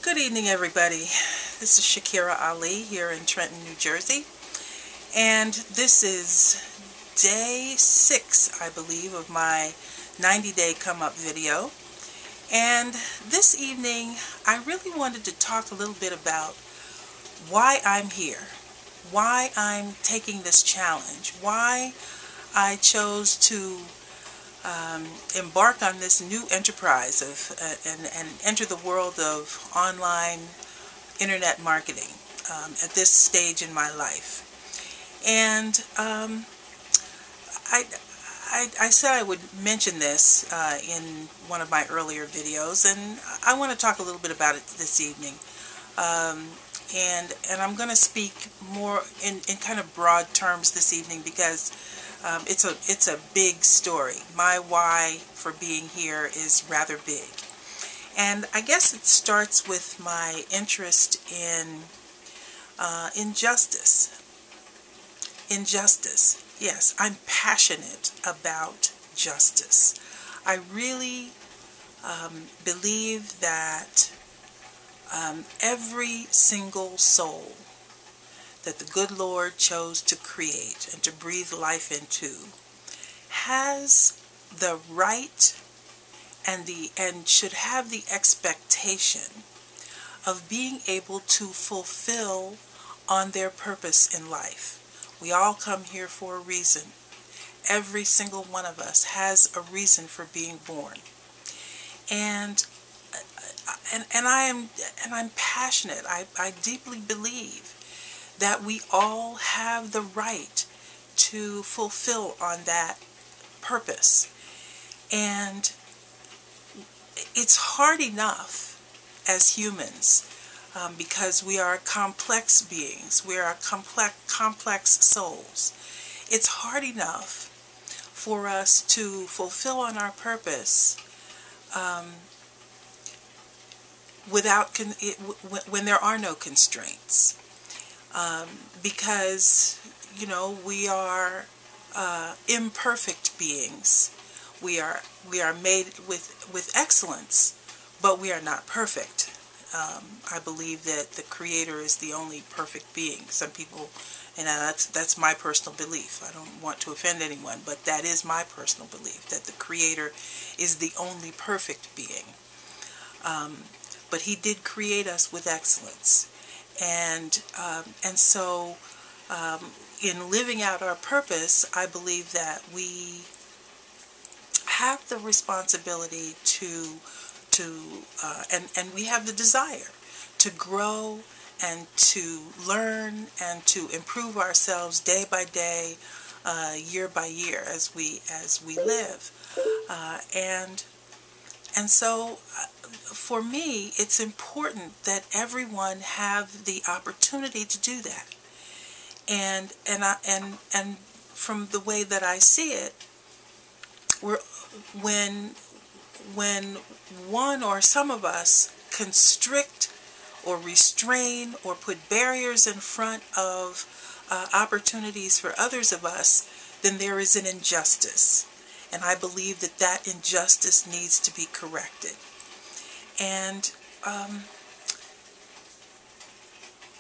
Good evening, everybody. This is Shakira Ali here in Trenton, New Jersey. And this is day 6, I believe, of my 90-day come-up video. And this evening, I really wanted to talk a little bit about why I'm here, why I'm taking this challenge, why I chose to embark on this new enterprise of and enter the world of online internet marketing at this stage in my life. And I said I would mention this in one of my earlier videos, and I want to talk a little bit about it this evening. And I'm going to speak more in kind of broad terms this evening because it's a big story. My why for being here is rather big. And I guess it starts with my interest in justice. Injustice. Yes, I'm passionate about justice. I really believe that every single soul that the good Lord chose to create and to breathe life into has the right and should have the expectation of being able to fulfill on their purpose in life. We all come here for a reason. Every single one of us has a reason for being born. And I'm passionate. I deeply believe that we all have the right to fulfill on that purpose. And it's hard enough as humans because we are complex beings. We are complex souls. It's hard enough for us to fulfill on our purpose when there are no constraints. Because, we are imperfect beings. We are made with excellence, but we are not perfect. I believe that the Creator is the only perfect being. Some people, and that's my personal belief. I don't want to offend anyone, but that is my personal belief, that the Creator is the only perfect being. But He did create us with excellence. And so in living out our purpose, I believe that we have the responsibility and we have the desire to grow and to learn and to improve ourselves day by day, year by year as we live. And so for me, it's important that everyone have the opportunity to do that. And from the way that I see it, when one or some of us constrict or restrain or put barriers in front of opportunities for others of us, then there is an injustice. And I believe that injustice needs to be corrected. And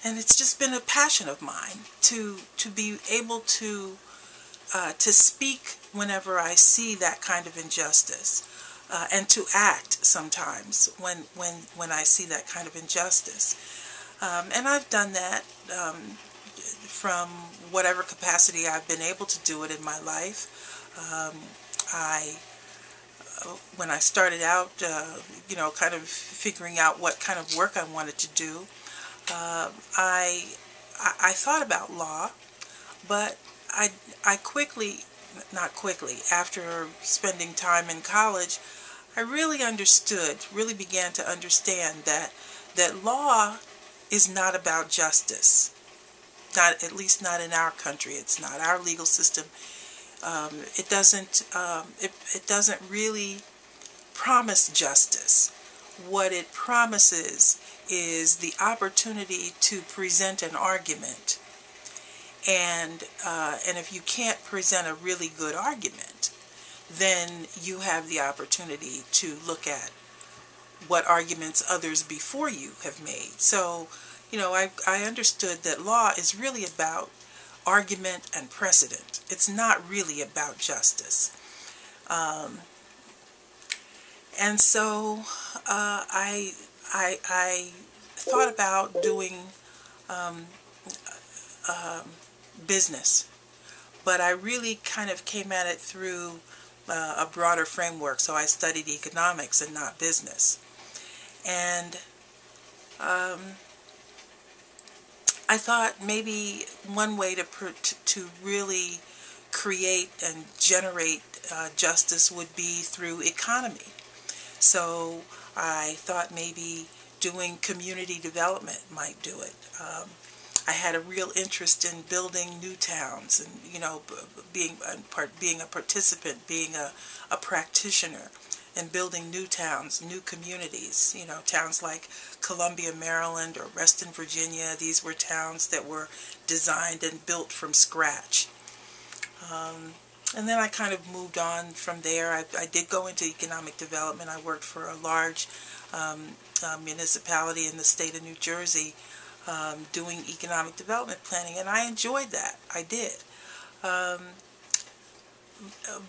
it's just been a passion of mine to be able to speak whenever I see that kind of injustice, and to act sometimes when I see that kind of injustice. And I've done that from whatever capacity I've been able to do it in my life. When I started out, kind of figuring out what kind of work I wanted to do, I thought about law, but not quickly, after spending time in college, I really began to understand that law is not about justice. At least not in our country. It's not. Our legal system, it doesn't really promise justice. What it promises is the opportunity to present an argument. And if you can't present a really good argument, then you have the opportunity to look at what arguments others before you have made. So, I understood that law is really about argument and precedent. It's not really about justice. And so I thought about doing business, but I really kind of came at it through a broader framework. So I studied economics and not business. And I thought maybe one way to really create and generate justice would be through economy. So I thought maybe doing community development might do it. I had a real interest in building new towns, and being a participant, being a practitioner, and building new towns, new communities. Towns like Columbia, Maryland, or Reston, Virginia. These were towns that were designed and built from scratch. And then I kind of moved on from there. I did go into economic development. I worked for a large municipality in the state of New Jersey, doing economic development planning, and I enjoyed that. I did.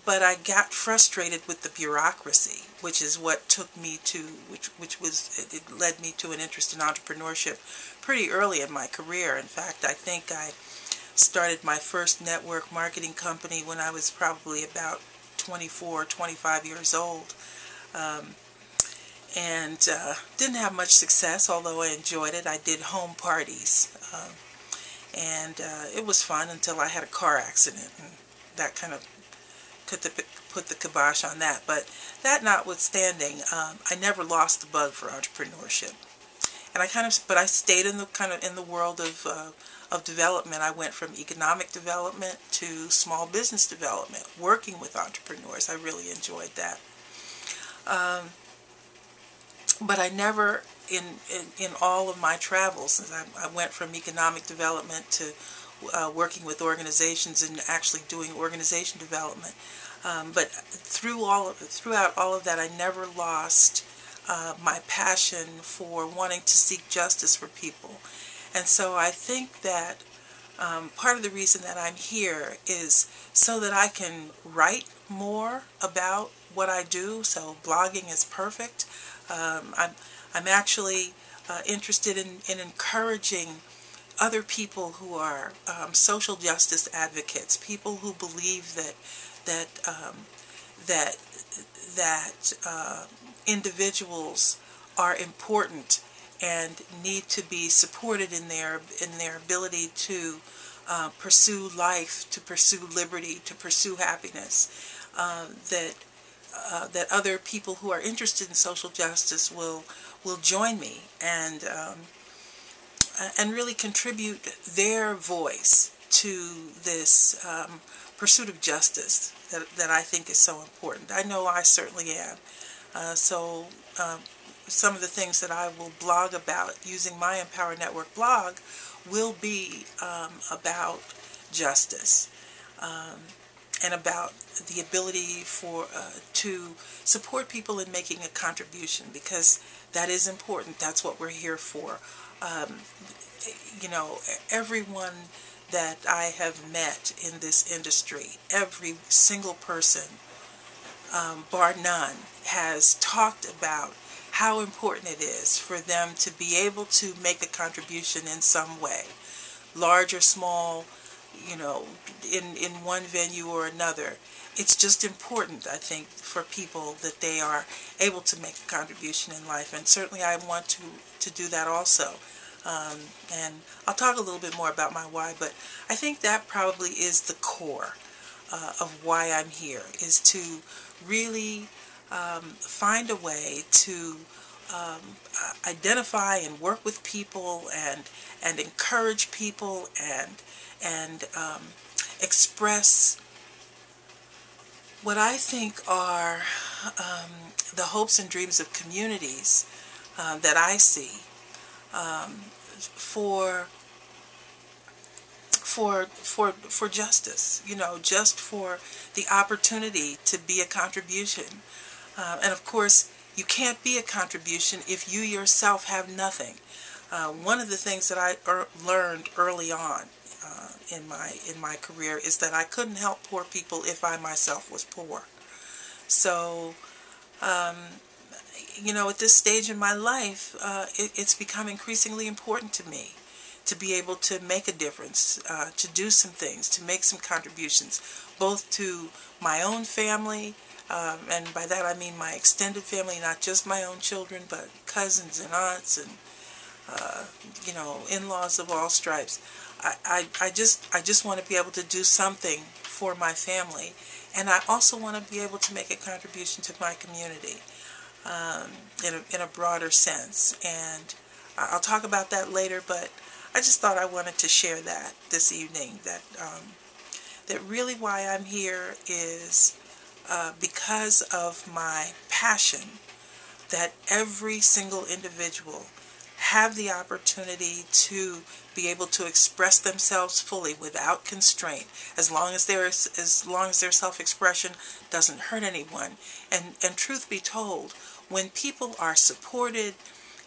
But I got frustrated with the bureaucracy, which is what took me to, it led me to an interest in entrepreneurship pretty early in my career. In fact, I think I started my first network marketing company when I was probably about 24, 25 years old. And didn't have much success, although I enjoyed it. I did home parties, and it was fun until I had a car accident, and that kind of put the kibosh on that. But that notwithstanding, I never lost the bug for entrepreneurship, and but I stayed in the world of development. I went from economic development to small business development, working with entrepreneurs. I really enjoyed that. But I never, in all of my travels, I went from economic development to working with organizations and actually doing organization development. But throughout all of that, I never lost my passion for wanting to seek justice for people. And so I think that part of the reason that I'm here is so that I can write more about what I do. So blogging is perfect. I'm actually interested in encouraging other people who are social justice advocates, people who believe that individuals are important and need to be supported in their ability to pursue life, to pursue liberty, to pursue happiness. That other people who are interested in social justice will join me and really contribute their voice to this pursuit of justice that I think is so important. I know I certainly am. So some of the things that I will blog about using my Empower Network blog will be about justice. And about the ability to support people in making a contribution, because that is important. That's what we're here for. Everyone that I have met in this industry, every single person, bar none, has talked about how important it is for them to be able to make a contribution in some way, large or small, in one venue or another. It's just important, I think, for people that they are able to make a contribution in life, and certainly I want to do that also. And I'll talk a little bit more about my why, but I think that probably is the core of why I'm here, is to really find a way to identify and work with people and encourage people and express what I think are the hopes and dreams of communities that I see for justice, just for the opportunity to be a contribution. And of course, You can't be a contribution if you yourself have nothing. One of the things that I learned early on in my career is that I couldn't help poor people if I myself was poor. So, at this stage in my life, it's become increasingly important to me to be able to make a difference, to do some things, to make some contributions, both to my own family, and by that I mean my extended family, not just my own children, but cousins and aunts and in-laws of all stripes. I just want to be able to do something for my family, and I also want to be able to make a contribution to my community in a broader sense. And I'll talk about that later, but I just thought I wanted to share that this evening, that really why I'm here is because of my passion that every single individual have the opportunity to be able to express themselves fully without constraint, as long as their self-expression doesn't hurt anyone. And truth be told, when people are supported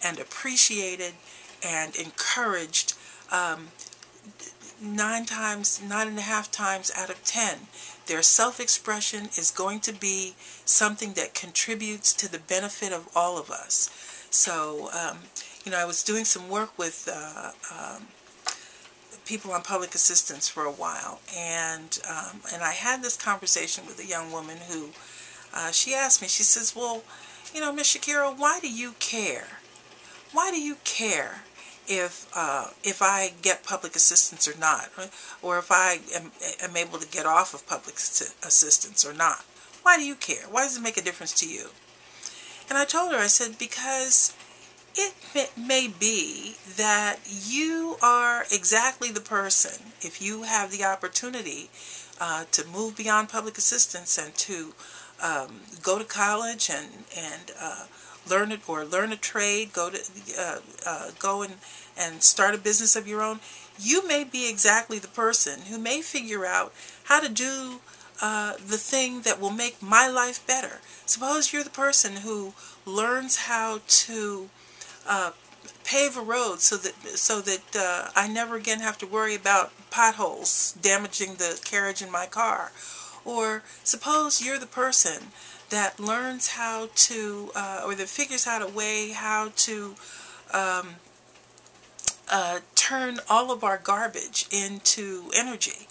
and appreciated and encouraged, 9.5 times out of 10, their self-expression is going to be something that contributes to the benefit of all of us. So, I was doing some work with people on public assistance for a while, and I had this conversation with a young woman who, she asked me, she says, well, Miss Shakira, why do you care? Why do you care if I get public assistance or not, or if I am able to get off of public assistance or not? Why do you care? Why does it make a difference to you? And I told her, I said, because it may be that you are exactly the person, if you have the opportunity to move beyond public assistance and to go to college and learn it, or learn a trade, go and start a business of your own. You may be exactly the person who may figure out how to do the thing that will make my life better. Suppose you're the person who learns how to pave a road so that I never again have to worry about potholes damaging the carriage in my car. Or suppose you're the person that learns how to, or that figures out a way how to turn all of our garbage into energy.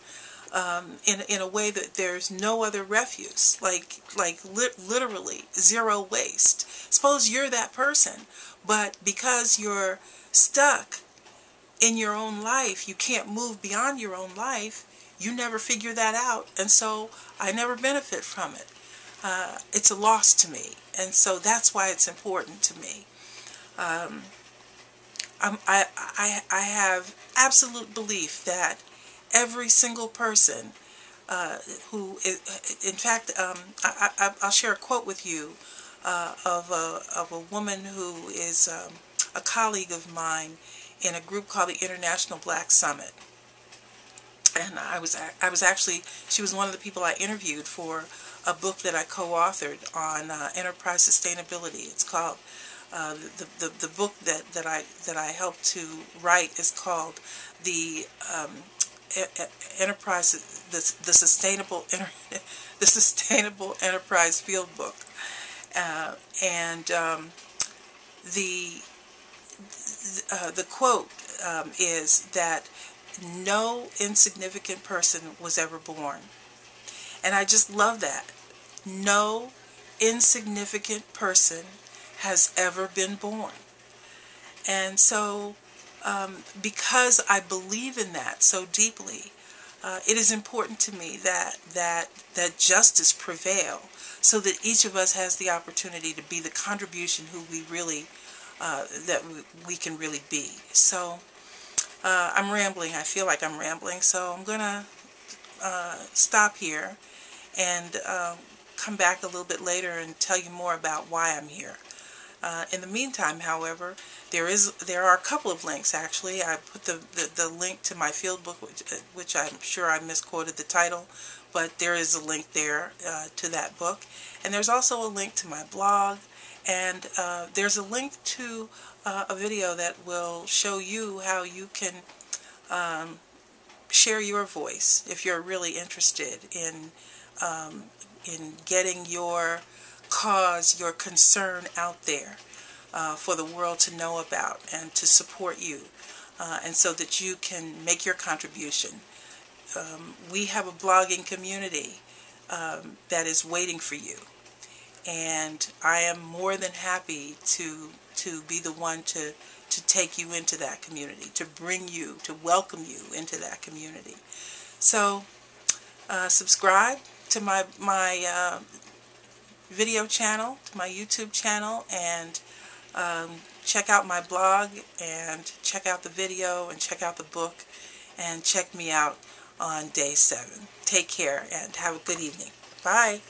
In a way that there's no other refuse, literally zero waste. Suppose you're that person, but because you're stuck in your own life, you can't move beyond your own life, you never figure that out, and so I never benefit from it. It's a loss to me, and so that's why it's important to me. I have absolute belief that every single person who, in fact, I'll share a quote with you of a woman who is a colleague of mine in a group called the International Black Summit. And I was actually, she was one of the people I interviewed for a book that I co-authored on enterprise sustainability. It's called the book that I helped to write is called the enterprise, the sustainable enterprise field book, and the quote is that no insignificant person was ever born. And I just love that. No insignificant person has ever been born. And so, because I believe in that so deeply, it is important to me that justice prevail, so that each of us has the opportunity to be the contribution who we really, that we can really be. So, I'm rambling. I feel like I'm rambling, so I'm going to stop here and come back a little bit later and tell you more about why I'm here. In the meantime, however, there are a couple of links, actually. I put the link to my field book, which I'm sure I misquoted the title, but there is a link there to that book. And there's also a link to my blog And there's a link to a video that will show you how you can share your voice if you're really interested in getting your cause, your concern out there for the world to know about and to support you, and so that you can make your contribution. We have a blogging community that is waiting for you, and I am more than happy to be the one to take you into that community, to bring you, to welcome you into that community. So subscribe to my video channel, to my YouTube channel, and check out my blog, and check out the video, and check out the book, and check me out on day 7. Take care and have a good evening. Bye.